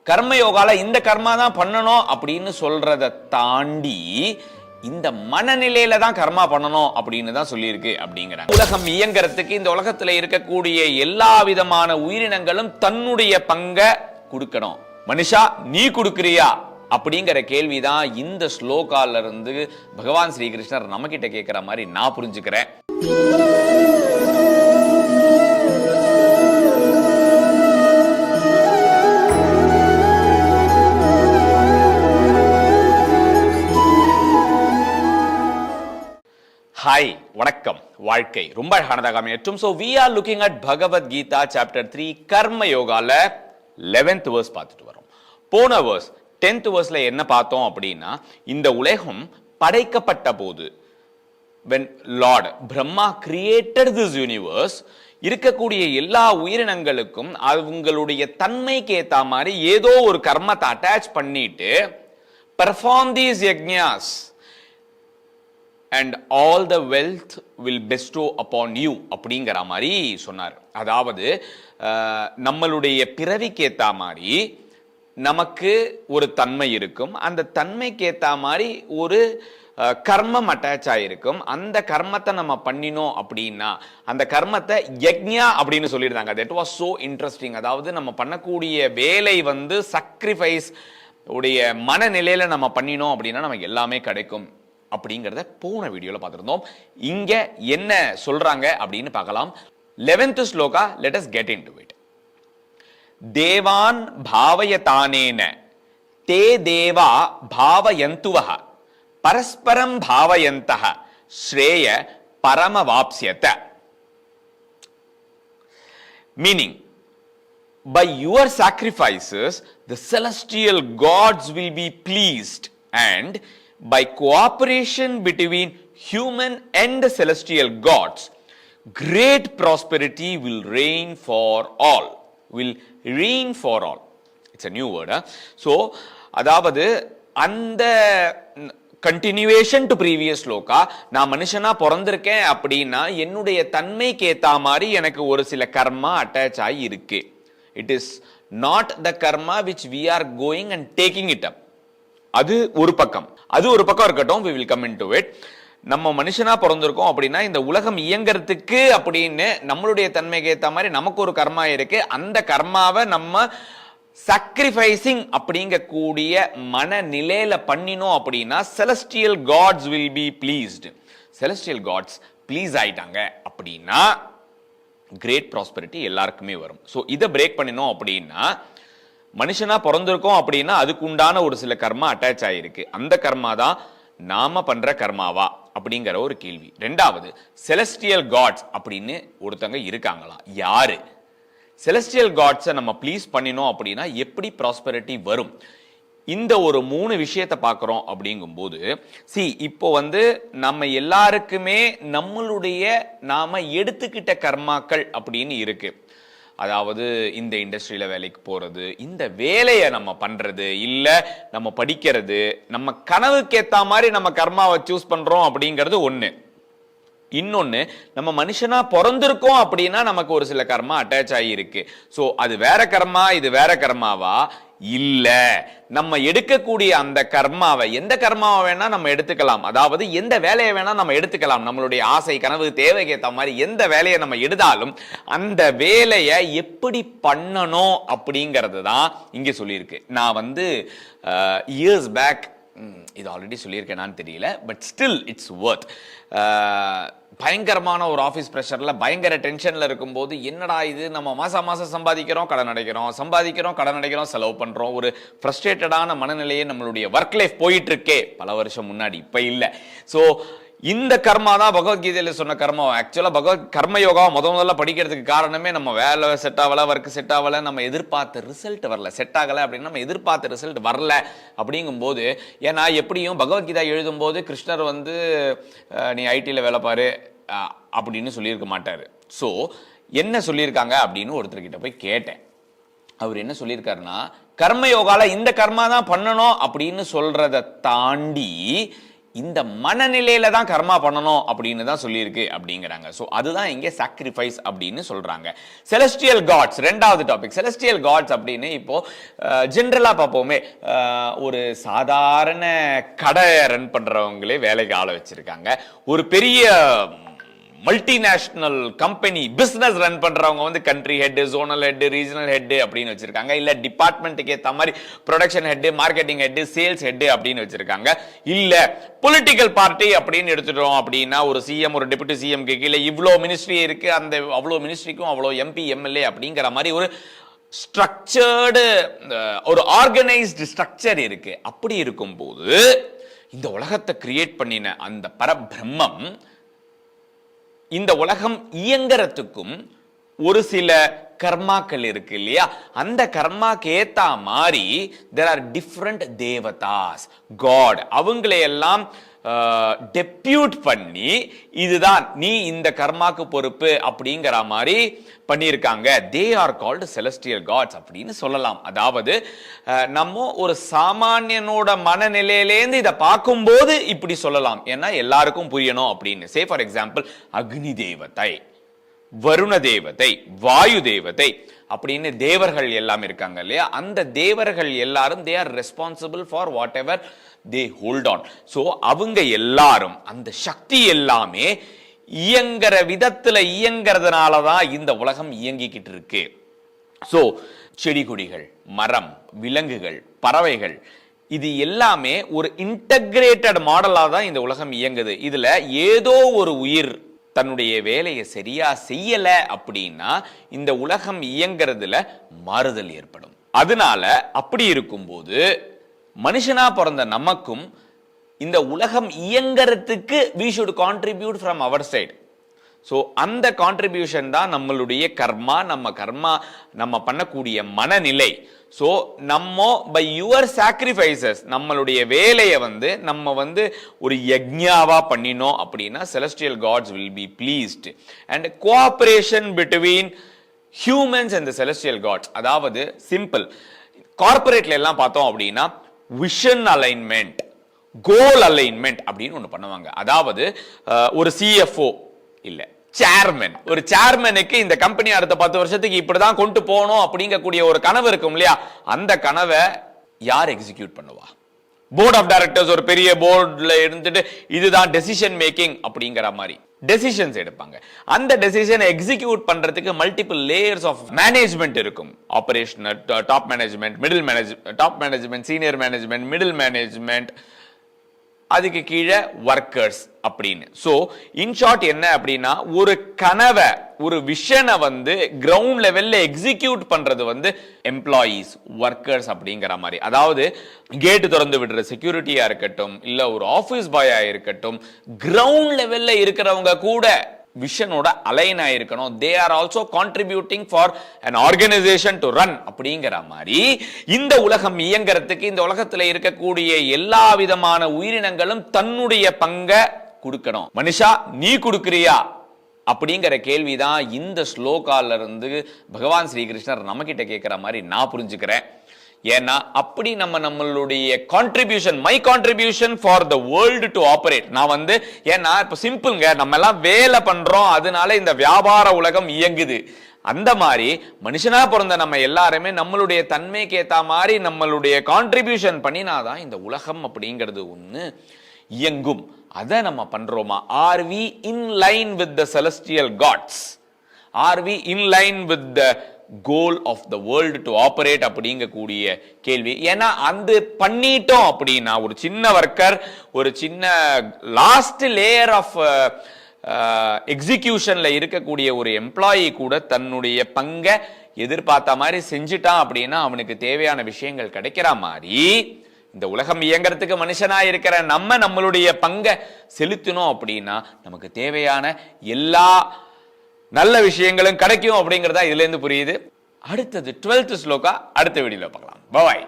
கர்மயோகால இந்த கர்மா தான் பண்ணணும் அப்படின்னு சொல்றத தாண்டி இந்த மனநிலையில தான் கர்மா பண்ணணும் அப்படின்னு தான் சொல்லியிருக்கு அப்படிங்கிறாங்க. உலகம் இயங்குறதுக்கு இந்த உலகத்துல இருக்கக்கூடிய எல்லா விதமான உயிரினங்களும் தன்னுடைய பங்கை கொடுக்கணும். மனுஷா நீ கொடுக்கறியா அப்படிங்கிற கேள்விதான் இந்த ஸ்லோகால இருந்து பகவான் ஸ்ரீகிருஷ்ணர் நம்ம கிட்ட கேட்கிற மாதிரி நான் புரிஞ்சுக்கிறேன். ஹாய், வணக்கம். வாழ்க்கை ரொம்ப அழகானதாக அமையட்டும். So we are looking at Bhagavad Gita chapter 3 கர்ம யோகால 11th verse பார்த்துட்டு வரோம். போன verse 10th verseல என்ன பார்த்தோம் அப்படின்னா, இந்த உலகம் படைக்கப்பட்ட போது when Lord Brahma created this universe, இருக்கக்கூடிய எல்லா உயிரினங்களுக்கும் அவங்களுடைய தன்மைக்கு ஏத்த மாதிரி ஏதோ ஒரு கர்மத்தை அட்டாச் பண்ணிட்டு perform these yajnas and all the wealth will bestow upon you அப்படிங்கிற மாதிரி சொன்னார். அதாவது நம்மளுடைய பிறவிக்கு ஏத்த மாதிரி நமக்கு ஒரு தன்மை இருக்கும், அந்த தன்மைக்கு ஏத்த மாதிரி ஒரு கர்மம் அட்டாச் ஆயிருக்கும். அந்த கர்மத்தை நம்ம பண்ணினோம் அப்படின்னா அந்த கர்மத்தை யக்ஞா அப்படின்னு சொல்லியிருந்தாங்க. That was so interesting. அதாவது நம்ம பண்ணக்கூடிய வேலை வந்து சக்ரிஃபைஸ் உடைய மனநிலையில நம்ம பண்ணினோம் அப்படின்னா நமக்கு எல்லாமே கிடைக்கும் அப்படிங்கறத போன வீடியோல பார்த்திருந்தோம். இங்க என்ன சொல்றாங்க அப்படின்னு பார்க்கலாம். 11th shloka, let us get into it. தேவான் பாவயதானேன தே தேவா பாவயந்துவஹ பரஸ்பரம் பாவயந்தஹ Shreyas பரமவாப்ஸ்யத. Meaning, by your sacrifices the celestial gods will be pleased, and by cooperation between human and the celestial gods, great prosperity will reign for all. Will reign for all. It's a new word. So, அதாவது அந்த continuation to previous shloka, நான் மனுஷனா பிறந்திருக்கேன் அப்படின்னா என்னுடைய தன்மைக்கு ஏத்த மாதிரி எனக்கு ஒரு சில கர்மா அட்டாச் ஆகி இருக்கு. It is not the karma which we are going and taking it up. அது ஒரு பக்கம் இருக்கட்டும். we will come into it. நம்ம மனுஷனா பிறந்திருக்கோம் அப்படின்னா இந்த உலகம் இயங்கிறதுக்கு அப்படின்னு நம்மளுடைய தன்மைக்கு ஏத்த மாதிரி நமக்கு ஒரு கர்மா இருக்கு. அந்த கர்மாவை நம்ம sacrificing அப்படிங்கக்கூடிய மனநிலையில பண்ணினோம் அப்படின்னா celestial gods will be pleased. celestial gods please ஆயிட்டாங்க அப்படின்னா கிரேட் ப்ராஸ்பெரிட்டி எல்லாருக்குமே வரும். ஸோ இதை பிரேக் பண்ணினோம் அப்படின்னா மனுஷனா பிறந்திருக்கோம் அப்படின்னா அதுக்கு உண்டான ஒரு சில கர்மா அட்டாச் ஆயிருக்கு. அந்த கர்மா தான் நாம பண்ற கர்மாவா அப்படிங்கிற ஒரு கேள்வி. ரெண்டாவது, செலஸ்டியல் காட்ஸ் அப்படின்னு ஒருத்தங்க இருக்காங்களா? யாரு? செலஸ்டியல் காட்ஸை நம்ம ப்ளீஸ் பண்ணினோம் அப்படின்னா எப்படி ப்ராஸ்பெரிட்டி வரும்? இந்த ஒரு 3 விஷயத்தை பார்க்கிறோம் அப்படிங்கும்போது, இப்போ வந்து நம்ம எல்லாருக்குமே நம்மளுடைய நாம எடுத்துக்கிட்ட கர்மாக்கள் அப்படின்னு இருக்கு. அதாவது இந்த இண்டஸ்ட்ரியில வேலைக்கு போறது, இந்த வேலையை நம்ம பண்றது, இல்ல நம்ம படிக்கிறது, நம்ம கனவுக்கு ஏத்த மாதிரி நம்ம கர்மாவை சூஸ் பண்றோம் அப்படிங்கிறது ஒண்ணு. இன்னொன்னு, நம்ம மனுஷனா பிறந்திருக்கோம் அப்படின்னா நமக்கு ஒரு சில கர்மா அட்டாச் ஆகி இருக்கு. சோ அது வேற கர்மா, இது வேற கர்மாவா? இல்ல, நம்ம எடுக்கக்கூடிய அந்த கர்மாவை, எந்த கர்மாவை வேணா நம்ம எடுத்துக்கலாம். அதாவது எந்த வேலையை வேணா நம்ம எடுத்துக்கலாம். நம்மளுடைய ஆசை, கனவு, தேவைக்கு ஏற்ற மாதிரி எந்த வேலையை நம்ம எடுத்தாலும் அந்த வேலையை எப்படி பண்ணணும் அப்படிங்கிறது தான் இங்க சொல்லியிருக்கு. நான் வந்து இயர்ஸ் பேக் இது ஆல்ரெடி சொல்லியிருக்கேனான்னு தெரியல, பட் ஸ்டில் இட்ஸ் வர்த். பயங்கரமான ஒரு ஆஃபீஸ் ப்ரெஷர்ல பயங்கர டென்ஷன்ல இருக்கும்போது, என்னடா இது, நம்ம மாசம் சம்பாதிக்கிறோம், கடன் அடைக்கிறோம், செலவு பண்றோம், ஒரு ஃப்ரஸ்ட்ரேட்டடான மனநிலையே நம்மளுடைய ஒர்க் லைஃப் போயிட்டு இருக்கே. பல வருஷம் முன்னாடி, இப்ப இல்ல. சோ இந்த கர்மா தான் பகவத்கீதையில சொன்ன கர்மா. ஆக்சுவலா கர்மயோகாவை முதல்ல படிக்கிறதுக்கு காரணமே நம்ம வேலை செட் ஆகல, ஒர்க் செட் ஆகல, நம்ம எதிர்பார்த்த ரிசல்ட் வரல, செட் ஆகல அப்படின்னா நம்ம எதிர்பார்த்த ரிசல்ட் வரல அப்படிங்கும்போது, ஏன்னா எப்படியும் பகவத்கீதா எழுதும் போது கிருஷ்ணர் வந்து நீ ஐடில வேலை பாரு அப்படின்னு சொல்லியிருக்க மாட்டாரு. ஸோ என்ன சொல்லியிருக்காங்க அப்படின்னு ஒருத்தர்கிட்ட போய் கேட்டேன். அவர் என்ன சொல்லியிருக்காருன்னா, கர்மயோகால இந்த கர்மா தான் பண்ணணும் அப்படின்னு சொல்றதை தாண்டி இந்த மனநிலையில தான் கர்மா பண்ணணும் அப்படின்னு தான் சொல்லியிருக்கு அப்படிங்கிறாங்க. ஸோ அதுதான் இங்கே சாக்ரிஃபைஸ் அப்படின்னு சொல்றாங்க. செலஸ்டியல் காட்ஸ், ரெண்டாவது டாபிக். செலஸ்டியல் காட்ஸ் அப்படின்னு இப்போ ஜென்ரலா பார்ப்போமே, ஒரு சாதாரண கடை ரன் பண்றவங்களே வேலைக்கு ஆள வச்சிருக்காங்க. ஒரு பெரிய மல்டிநேஷனல் கம்பெனி பிசினஸ் ரன் பண்றவங்க வந்து country head, zonal head, regional head அப்படின்னு வச்சிருக்காங்க. இல்ல டிபார்ட்மெண்ட்டுக்கு ஏற்ற மாதிரி production head, marketing head, sales head அப்படின்னு வச்சிருக்காங்க. இல்ல பொலிட்டிக்கல் பார்ட்டி அப்படின்னு எடுத்துட்டோம் அப்படின்னா ஒரு சிஎம், ஒரு டெபுட்டி சிஎம் கீழே இவ்வளோ மினிஸ்ட்ரி இருக்கு, அந்த அவ்வளோ மினிஸ்ட்ரிக்கும் அவ்வளோ எம்பி, எம்எல்ஏ அப்படிங்கிற மாதிரி ஒரு ஸ்ட்ரக்சர்டு, ஒரு ஆர்கனைஸ்டு ஸ்ட்ரக்சர் இருக்கு. அப்படி இருக்கும்போது இந்த உலகத்தை கிரியேட் பண்ணின அந்த பரபிரம்மம் இந்த உலகம் இயங்கறதுக்கும் ஒரு சில கர்மாக்கள் இருக்கு இல்லையா, அந்த கர்மாக்கு ஏத்த மாதிரி there are different தேவதாஸ், காட், அவங்களை எல்லாம் டெப்யூட் பண்ணி இதுதான் நீ இந்த கர்மாக்கு பொறுப்பு அப்படிங்கிற மாதிரி பண்ணியிருக்காங்க. They are called celestial gods அப்படின்னு சொல்லலாம். அதாவது நம்ம ஒரு சாமானியனோட மனநிலையிலேருந்து இதை பார்க்கும்போது இப்படி சொல்லலாம், ஏன்னா எல்லாருக்கும் புரியணும் அப்படின்னு. சே ஃபார் எக்ஸாம்பிள், அக்னி தேவதை, வருண தேவதை, வாயு தேவதை அப்படின்னு தேவர்கள் எல்லாம் இருக்காங்க இல்லையா, அந்த தேவர்கள் எல்லாரும் they are responsible for what ever they hold on. So அவங்க எல்லாரும் அந்த சக்தி எல்லாமே இயங்குற விதத்துல இயங்குறதுனால தான் இந்த உலகம் இயங்கிக்கிட்டு இருக்கு. ஸோ செடி கொடிகள், மரம், விலங்குகள், பறவைகள், இது எல்லாமே ஒரு இன்டகிரேட்டட் மாடலா தான் இந்த உலகம் இயங்குது. இதுல ஏதோ ஒரு உயிர் தன்னுடைய வேலையை சரியா செய்யல அப்படின்னா இந்த உலகம் இயங்குறதுல மாறுதல் ஏற்படும். அதனால அப்படி இருக்கும்போது மனுஷனா பிறந்த நமக்கும் இந்த உலகம் இயங்கறதுக்கு we should contribute from our side. So அந்த கான்ட்ரிபியூஷன் தான் நம்மளுடைய கர்மா, நம்ம பண்ணக்கூடிய மனநிலை. ஸோ நம்ம பை யுவர் சாக்ரிஃபைசஸ் நம்மளுடைய வேலையை நம்ம ஒரு யக்ஞாவா பண்ணினோம் அப்படின்னா celestial gods will be pleased. And cooperation between humans and the celestial gods, அதாவது சிம்பிள் கார்பரேட்ல எல்லாம் பார்த்தோம் அப்படின்னா விஷன் அலைன்மெண்ட், கோல் அலைன்மெண்ட் அப்படின்னு ஒன்று பண்ணுவாங்க. அதாவது ஒரு சிஎஃப்ஓ இல்ல சேர்மன், ஒரு சேர்மனுக்கு இந்த கம்பெனி அடுத்த 10 வருஷத்துக்கு இப்படிதான் கொண்டு போகணும் அப்படிங்கக்கூடிய ஒரு கனவு இருக்கும் இல்லையா, அந்த கனவை யார் எக்ஸிக்யூட் பண்ணுவா? போர்ட் ஆஃப் டைரக்டர்ஸ் ஒரு பெரிய போர்ட்ல இருந்துட்டு இதுதான் டெசிஷன் மேக்கிங் அப்படிங்கிற மாதிரி டெசிஷன்ஸ் எடுப்பாங்க. அந்த டெசிஷனை எக்ஸிக்யூட் பண்றதுக்கு மல்டிபிள் லேயர்ஸ் ஆஃப் மேனேஜ்மெண்ட் இருக்கும். Operational, top management, middle management, top management, senior management, middle management, அதுக்கு கீழே ஒர்க்கர்ஸ் அப்படின்னு. சோ இன் ஷார்ட் என்ன அப்படின்னா, ஒரு கனவை, ஒரு விஷனை கிரவுண்ட் லெவல்ல எக்ஸிக்யூட் பண்றது எம்ப்ளாயீஸ், ஒர்க்கர்ஸ் அப்படிங்கிற மாதிரி. அதாவது கேட் திறந்து விடுற செக்யூரிட்டியா இருக்கட்டும், இல்ல ஒரு ஆபீஸ் பாயா இருக்கட்டும், கிரவுண்ட் லெவல்ல இருக்கிறவங்க கூட விஷனோட அலைன் ஆயிருக்கணும். They are also contributing for an organization to run அப்படிங்கிற மாதிரி இந்த உலகம் இயங்குறதுக்கு இந்த உலகத்துல இருக்கக்கூடிய எல்லா விதமான உயிரினங்களும் தன்னுடைய பங்கை கொடுக்கணும். மனுஷா நீ கொடுக்கறியா அப்படிங்கிற கேள்விதான் இந்த ஸ்லோகால இருந்து பகவான் ஸ்ரீகிருஷ்ணர் நம்ம கிட்ட கேட்கிற மாதிரி நான் புரிஞ்சுக்கிறேன். ஏன்னா அப்படி நம்மளுடைய contribution, my contribution for the world to operate. நான் ஏன்னா இப்ப சிம்பிள்ங்க, நம்ம எல்லாம் வேலை பண்றோம், அதனால இந்த வியாபார உலகம் இயங்குது. அந்த மாதிரி மனுஷனா பிறந்த நம்ம எல்லாருமே நம்மளுடைய தன்மைக்கு ஏத்த மாதிரி நம்மளுடைய கான்ட்ரிபியூஷன் பண்ணினாதான் இந்த உலகம் அப்படிங்கிறது ஒண்ணு இயங்கும். அதை நம்ம பண்றோமா? Are we in line with the celestial gods? Are we in line with the goal of the world to operate அப்படிங்கக்கூடிய கேள்வி. ஏன்னா அந்த பண்ணிட்டோம் அப்படின்னா ஒரு சின்ன ஒர்க்கர், ஒரு சின்ன லாஸ்ட் லேயர் ஆஃப் எக்ஸிகியூஷன்ல இருக்கக்கூடிய ஒரு எம்ப்ளாயி கூட தன்னுடைய பங்கை எதிர்பார்த்த மாதிரி செஞ்சுட்டான் அப்படின்னா அவனுக்கு தேவையான விஷயங்கள் கிடைக்கிற மாதிரி இந்த உலகம் இயங்குறதுக்கு மனுஷனா இருக்கிற நம்மளுடைய பங்கை செலுத்தினோம் அப்படின்னா நமக்கு தேவையான எல்லா நல்ல விஷயங்களும் கிடைக்கும் அப்படிங்கறதா இதுல இருந்து புரியுது. அடுத்தது 12th ஸ்லோகா அடுத்த வீடியோல பார்க்கலாம். பாய்.